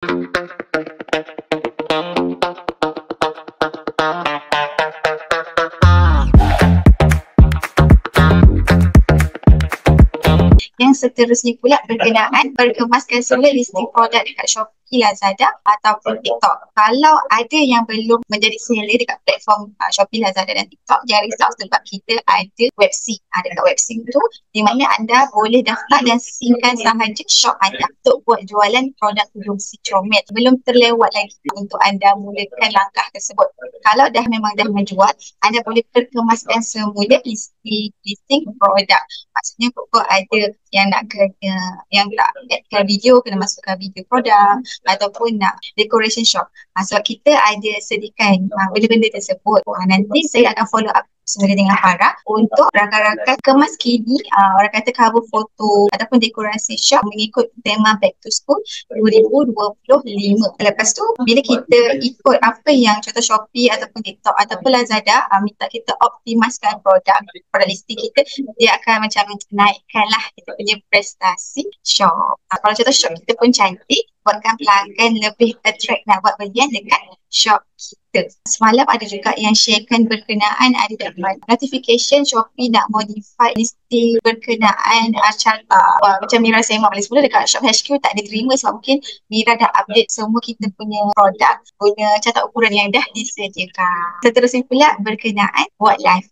Yang seterusnya pula berkenaan perkemaskan semula listing produk dekat Shopee, Lazada ataupun TikTok. Kalau ada yang belum menjadi seller dekat platform Shopee, Lazada dan TikTok, jangan risau sebab kita ada website. Dekat website tu di mana anda boleh daftar dan singkan sahaja shop anda untuk buat jualan produk tudung si comel. Belum terlewat lagi untuk anda mulakan langkah tersebut. Kalau dah memang dah menjual, anda boleh perkemaskan semula listing produk. Maksudnya pokok ada yang nak kena, yang tak addkan video, kena masukkan video produk ataupun nak decoration shop. Sebab kita ada sediakan benda-benda tersebut. Nanti saya akan follow up semula dengan Farah untuk rakan-rakan kemas kini, orang kata cover foto ataupun dekorasi shop mengikut tema Back to School 2025. Lepas tu bila kita ikut apa yang contoh Shopee ataupun TikTok ataupun Lazada minta kita optimaskan produk listing kita, dia akan macam naikkan lah kita punya prestasi shop. Kalau contoh shop kita pun cantik, buatkan pelanggan lebih attract nak buat belian dekat shop kita. Semalam ada juga yang sharekan berkenaan ada dapat notification Shopee nak modify listing berkenaan carta. Macam Mira semak balik semula dekat Shop HQ tak diterima sebab mungkin Mira dah update semua kita punya produk guna carta ukuran yang dah disediakan. Seterusnya pula berkenaan buat live.